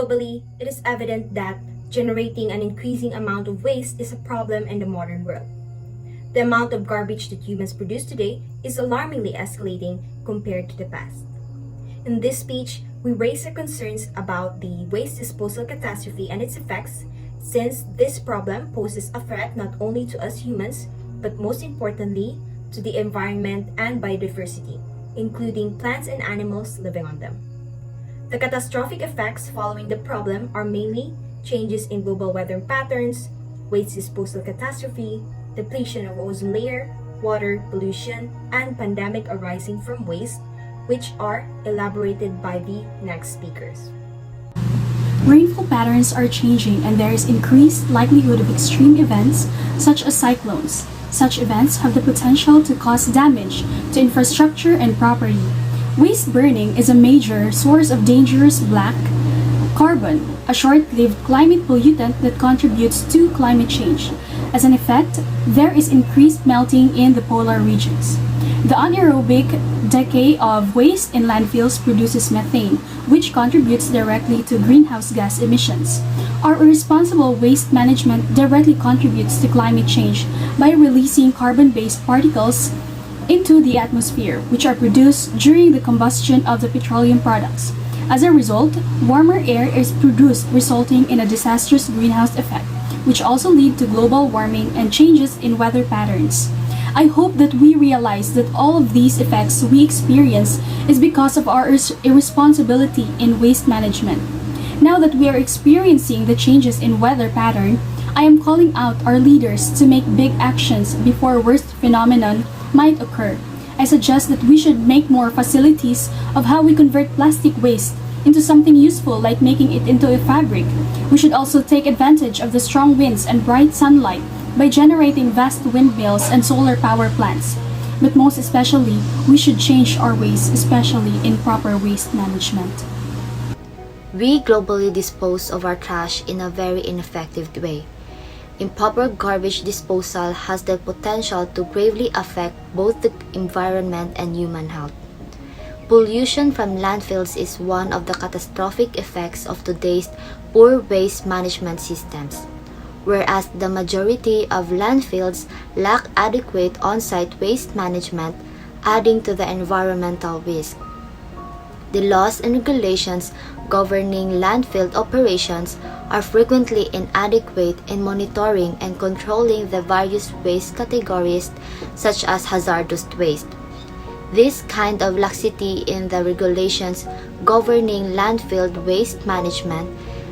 Globally, it is evident that generating an increasing amount of waste is a problem in the modern world. The amount of garbage that humans produce today is alarmingly escalating compared to the past. In this speech, we raise our concerns about the waste disposal catastrophe and its effects, since this problem poses a threat not only to us humans, but most importantly, to the environment and biodiversity, including plants and animals living on them. The catastrophic effects following the problem are mainly changes in global weather patterns, waste disposal catastrophe, depletion of ozone layer, water pollution, and pandemic arising from waste, which are elaborated by the next speakers. Rainfall patterns are changing and there is increased likelihood of extreme events such as cyclones. Such events have the potential to cause damage to infrastructure and property. Waste burning is a major source of dangerous black carbon, a short-lived climate pollutant that contributes to climate change. As an effect, there is increased melting in the polar regions. The anaerobic decay of waste in landfills produces methane, which contributes directly to greenhouse gas emissions. Our irresponsible waste management directly contributes to climate change by releasing carbon-based particles into the atmosphere, which are produced during the combustion of the petroleum products. As a result, warmer air is produced, resulting in a disastrous greenhouse effect, which also lead to global warming and changes in weather patterns. I hope that we realize that all of these effects we experience is because of our irresponsibility in waste management. Now that we are experiencing the changes in weather pattern, I am calling out our leaders to make big actions before worst phenomenon might occur. I suggest that we should make more facilities of how we convert plastic waste into something useful, like making it into a fabric. We should also take advantage of the strong winds and bright sunlight by generating vast windmills and solar power plants. But most especially, we should change our ways, especially in proper waste management. We globally dispose of our trash in a very ineffective way. Improper garbage disposal has the potential to gravely affect both the environment and human health. Pollution from landfills is one of the catastrophic effects of today's poor waste management systems. Whereas the majority of landfills lack adequate on-site waste management, adding to the environmental risk. The laws and regulations governing landfill operations are frequently inadequate in monitoring and controlling the various waste categories such as hazardous waste. This kind of laxity in the regulations governing landfill waste management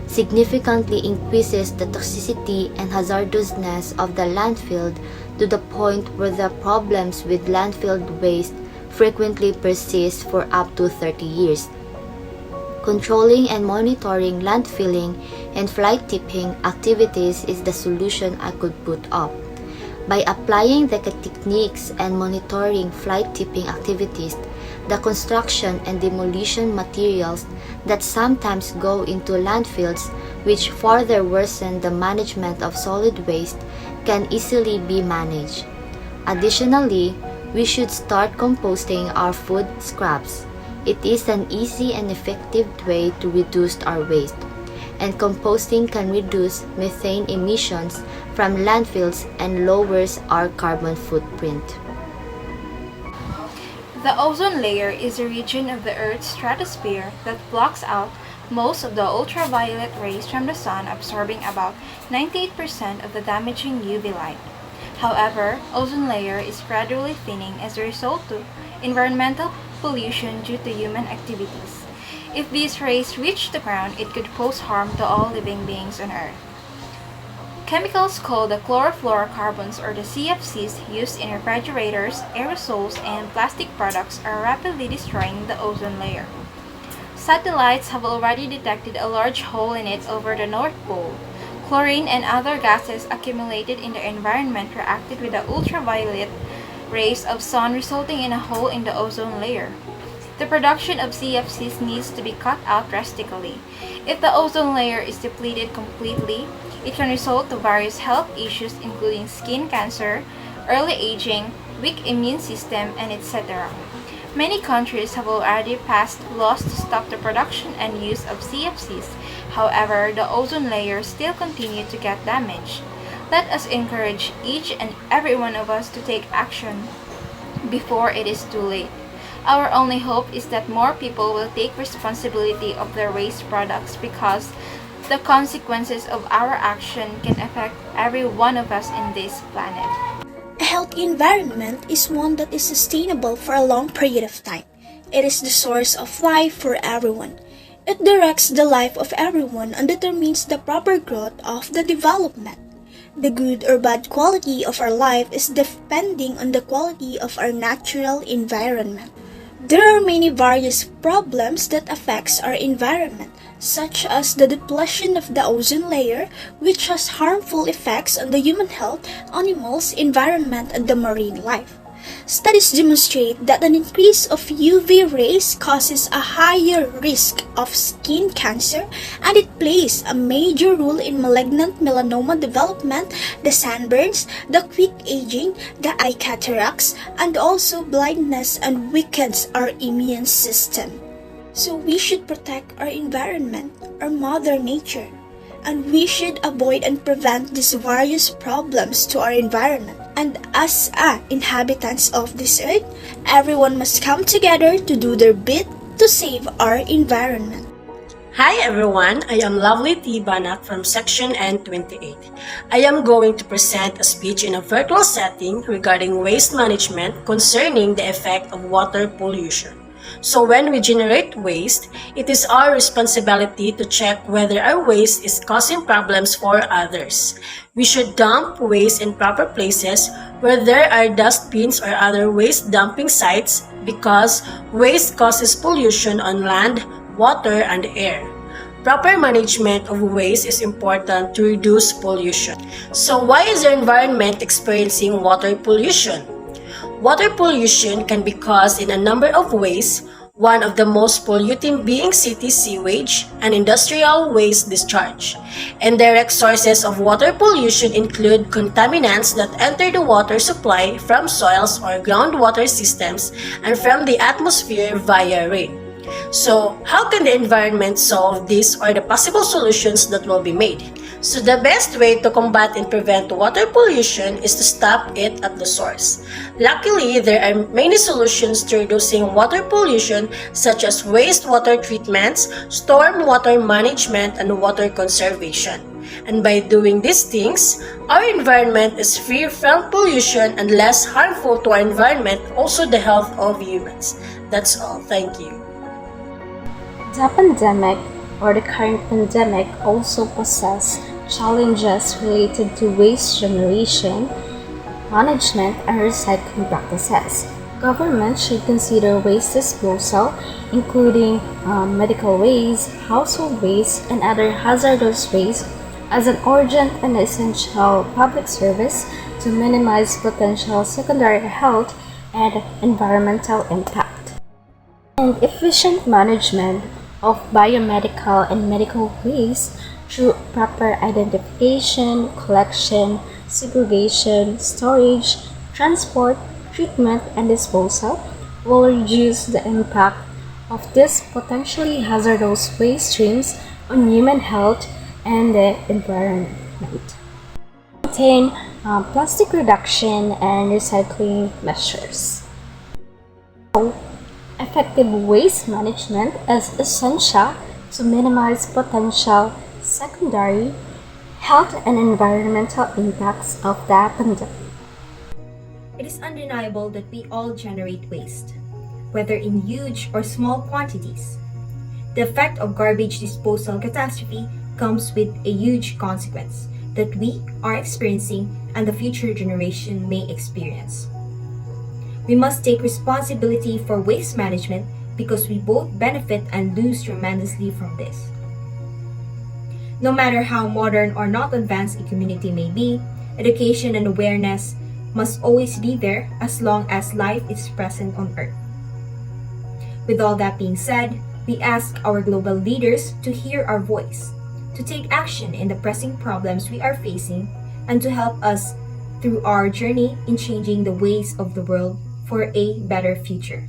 significantly increases the toxicity and hazardousness of the landfill to the point where the problems with landfill waste frequently persist for up to 30 years. Controlling and monitoring landfilling and fly tipping activities is the solution I could put up. By applying the techniques and monitoring fly tipping activities, the construction and demolition materials that sometimes go into landfills, which further worsen the management of solid waste, can easily be managed. Additionally, we should start composting our food scraps. It is an easy and effective way to reduce our waste, and composting can reduce methane emissions from landfills and lowers our carbon footprint. The ozone layer is a region of the Earth's stratosphere that blocks out most of the ultraviolet rays from the sun, absorbing about 98% of the damaging UV light. However, ozone layer is gradually thinning as a result of environmental pollution due to human activities. If these rays reach the ground, it could pose harm to all living beings on Earth. Chemicals called the chlorofluorocarbons, or the CFCs, used in refrigerators, aerosols, and plastic products are rapidly destroying the ozone layer. Satellites have already detected a large hole in it over the North Pole. Chlorine and other gases accumulated in the environment reacted with the ultraviolet rays of sun, resulting in a hole in the ozone layer. The production of CFCs needs to be cut out drastically. If the ozone layer is depleted completely, it can result to various health issues including skin cancer, early aging, weak immune system, and etc. Many countries have already passed laws to stop the production and use of CFCs. However, the ozone layer still continues to get damaged. Let us encourage each and every one of us to take action before it is too late. Our only hope is that more people will take responsibility of their waste products, because the consequences of our action can affect every one of us in this planet. A healthy environment is one that is sustainable for a long period of time. It is the source of life for everyone. It directs the life of everyone and determines the proper growth of the development. The good or bad quality of our life is depending on the quality of our natural environment. There are many various problems that affects our environment, such as the depletion of the ozone layer, which has harmful effects on the human health, animals, environment, and the marine life. Studies demonstrate that an increase of UV rays causes a higher risk of skin cancer, and it plays a major role in malignant melanoma development, the sunburns, the quick aging, the eye cataracts, and also blindness, and weakens our immune system. So we should protect our environment, our Mother Nature, and we should avoid and prevent these various problems to our environment. And as inhabitants of this earth, everyone must come together to do their bit to save our environment. Hi everyone, I am Lovely T. Banac from Section N28. I am going to present a speech in a virtual setting regarding waste management concerning the effect of water pollution. So when we generate waste, it is our responsibility to check whether our waste is causing problems for others. We should dump waste in proper places where there are dustbins or other waste dumping sites, because waste causes pollution on land, water, and air. Proper management of waste is important to reduce pollution. So why is the environment experiencing water pollution? Water pollution can be caused in a number of ways, one of the most polluting being city sewage and industrial waste discharge. Indirect sources of water pollution include contaminants that enter the water supply from soils or groundwater systems and from the atmosphere via rain. So, how can the environment solve this, or the possible solutions that will be made? So the best way to combat and prevent water pollution is to stop it at the source. Luckily, there are many solutions to reducing water pollution, such as wastewater treatments, storm water management, and water conservation. And by doing these things, our environment is free from pollution and less harmful to our environment, also the health of humans. That's all. Thank you. The pandemic, or the current pandemic, also possesses challenges related to waste generation, management, and recycling practices. Government should consider waste disposal, including medical waste, household waste, and other hazardous waste, as an urgent and essential public service to minimize potential secondary health and environmental impact. And efficient management of biomedical and medical waste through proper identification, collection, segregation, storage, transport, treatment, and disposal will reduce the impact of these potentially hazardous waste streams on human health and the environment. Maintain plastic reduction and recycling measures. Effective waste management is essential to minimize potential secondary health and environmental impacts of the pandemic. It is undeniable that we all generate waste, whether in huge or small quantities. The effect of garbage disposal catastrophe comes with a huge consequence that we are experiencing and the future generation may experience. We must take responsibility for waste management because we both benefit and lose tremendously from this. No matter how modern or not advanced a community may be, education and awareness must always be there as long as life is present on Earth. With all that being said, we ask our global leaders to hear our voice, to take action in the pressing problems we are facing, and to help us through our journey in changing the ways of the world for a better future.